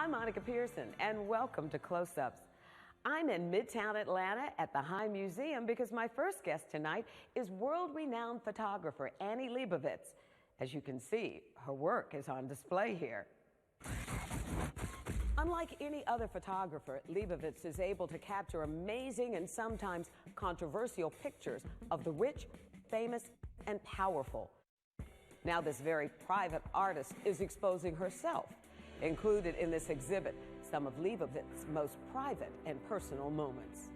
I'm Monica Pearson, and welcome to Close-Ups. I'm in Midtown Atlanta at the High Museum because my first guest tonight is world-renowned photographer Annie Leibovitz. As you can see, her work is on display here. Unlike any other photographer, Leibovitz is able to capture amazing and sometimes controversial pictures of the rich, famous, and powerful. Now this very private artist is exposing herself. Included in this exhibit, some of Leibovitz's most private and personal moments.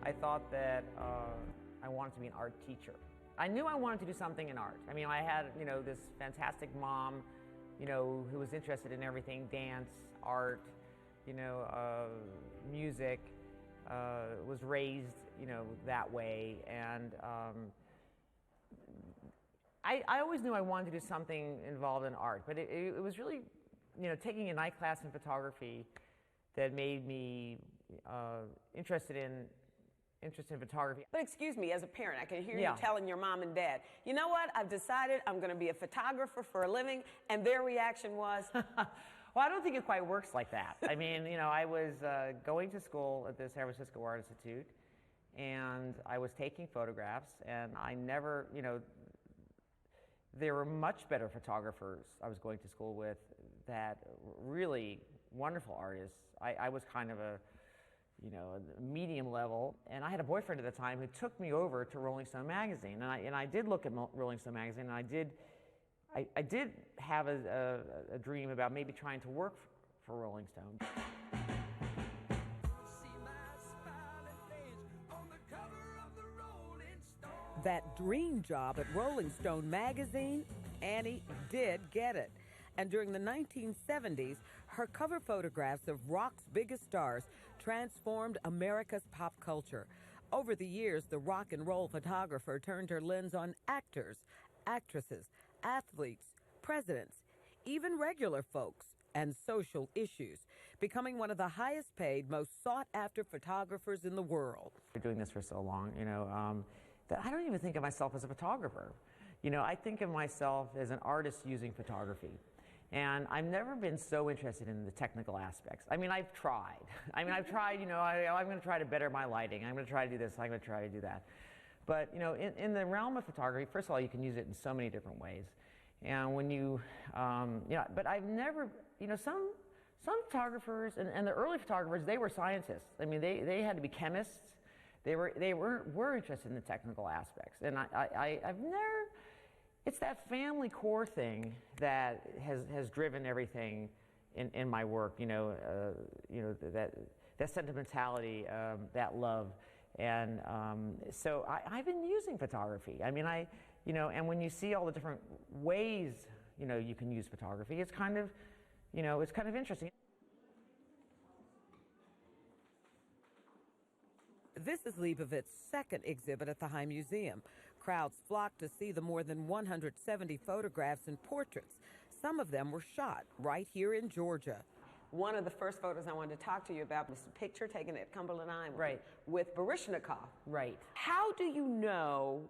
I thought that I wanted to be an art teacher. I knew I wanted to do something in art. I mean, I had, this fantastic mom, who was interested in everything, dance, art, music, was raised, that way. And I always knew I wanted to do something involved in art, but it was really, taking a night class in photography that made me interested in photography. But excuse me, as a parent, I can hear you telling your mom and dad, you know what, I've decided I'm going to be a photographer for a living, and their reaction was? Well, I don't think it quite works like that. I mean, I was going to school at the San Francisco Art Institute, and I was taking photographs, and I never, there were much better photographers I was going to school with, that really wonderful artists. I was kind of a medium level, and I had a boyfriend at the time who took me over to Rolling Stone magazine, and I did look at Rolling Stone magazine, and I did have a dream about maybe trying to work for Rolling Stone. That dream job at Rolling Stone magazine, Annie did get it. And during the 1970s, her cover photographs of rock's biggest stars transformed America's pop culture. Over the years, the rock and roll photographer turned her lens on actors, actresses, athletes, presidents, even regular folks, and social issues, becoming one of the highest paid, most sought-after photographers in the world. I've been doing this for so long, that I don't even think of myself as a photographer. I think of myself as an artist using photography. And I've never been so interested in the technical aspects. I mean, I've tried. I'm going to try to better my lighting. I'm going to try to do this. I'm going to try to do that. But, in the realm of photography, first of all, you can use it in so many different ways. And when you, but I've never, some photographers, and the early photographers, they were scientists. I mean, they had to be chemists. They were interested in the technical aspects. And I've never, it's that family core thing that has driven everything in my work, that sentimentality, that love. And so I've been using photography. I mean, and when you see all the different ways, you can use photography, it's kind of, it's kind of interesting. This is Leibovitz's second exhibit at the High Museum. Crowds flocked to see the more than 170 photographs and portraits. Some of them were shot right here in Georgia. One of the first photos I wanted to talk to you about was a picture taken at Cumberland Island, right, with Baryshnikov. Right. How do you know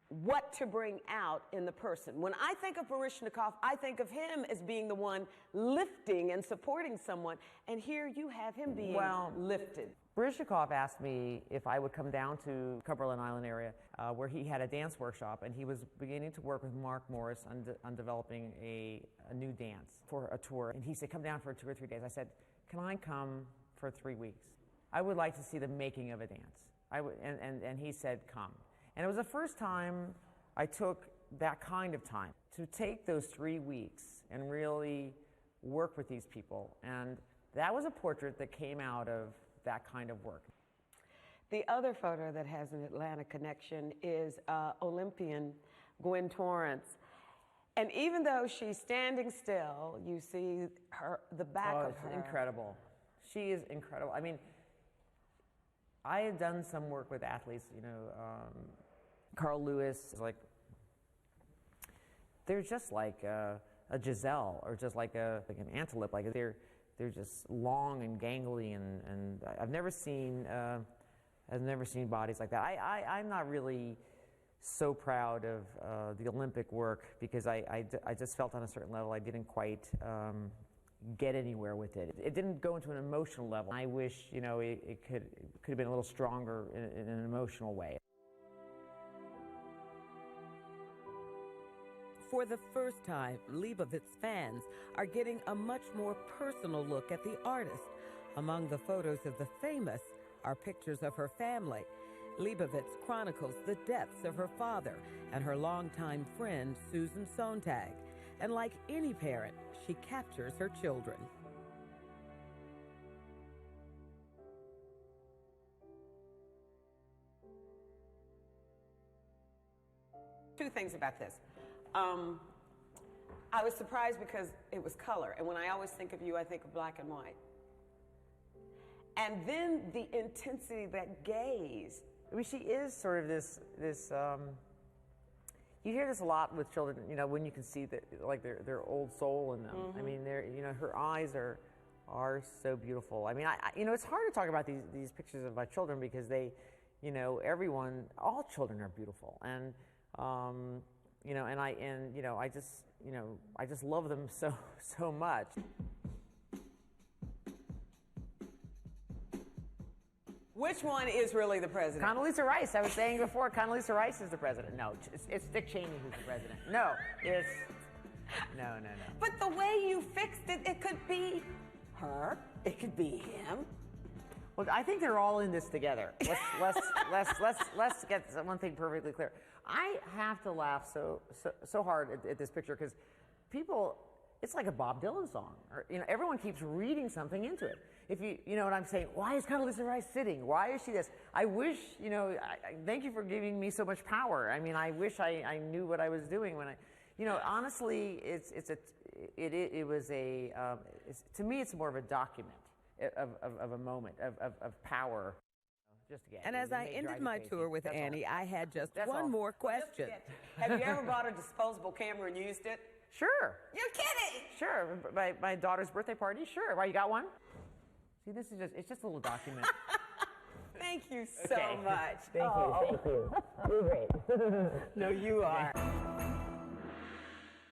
what to bring out in the person? When I think of Baryshnikov, I think of him as being the one lifting and supporting someone, and here you have him being lifted. Baryshnikov asked me if I would come down to Cumberland Island area, where he had a dance workshop, and he was beginning to work with Mark Morris on developing a new dance for a tour. And he said, come down for 2 or 3 days. I said, can I come for 3 weeks? I would like to see the making of a dance. And he said, come. And it was the first time I took that kind of time to take those 3 weeks and really work with these people. And that was a portrait that came out of that kind of work. The other photo that has an Atlanta connection is Olympian Gwen Torrance. And even though she's standing still, you see the back of her. Incredible. She is incredible. I mean, I had done some work with athletes, Carl Lewis, they're just like a Giselle, or just like an antelope. Like they're just long and gangly, and I've never seen bodies like that. I'm not really so proud of the Olympic work because I just felt on a certain level I didn't quite get anywhere with it. It didn't go into an emotional level. I wish, you know, it could have been a little stronger in an emotional way. For the first time, Leibovitz fans are getting a much more personal look at the artist. Among the photos of the famous are pictures of her family. Leibovitz chronicles the deaths of her father and her longtime friend, Susan Sontag. And like any parent, she captures her children. Two things about this. I was surprised because it was color, and when I always think of you, I think of black and white. And then the intensity, that gaze. I mean, she is sort of this you hear this a lot with children, you know, when you can see that, like, their old soul in them. I mean, you know, her eyes are so beautiful. I mean, you know, it's hard to talk about these pictures of my children because they, you know, all children are beautiful, and you know, I just love them so much. Which one is really the president? Condoleezza Rice. I was saying before, Condoleezza Rice is the president. No, it's Dick Cheney who's the president. No, no. But the way you fixed it, it could be her, it could be him. Well, I think they're all in this together. Let's get one thing perfectly clear. I have to laugh so hard at this picture because people, it's like a Bob Dylan song. Or, you know, everyone keeps reading something into it. If you know what I'm saying, why is Condoleezza Rice sitting? Why is she this? I wish, you know, thank you for giving me so much power. I mean, I wish I knew what I was doing when you know, honestly, to me, it's more of a document of a moment of power. Just again. And as I ended my tour with Annie, I had just one more question. Have you ever bought a disposable camera and used it? Sure. You're kidding! Sure. My daughter's birthday party, sure. Why, you got one? See, it's just a little document. Thank you so much. Thank you. You're great. No, you are.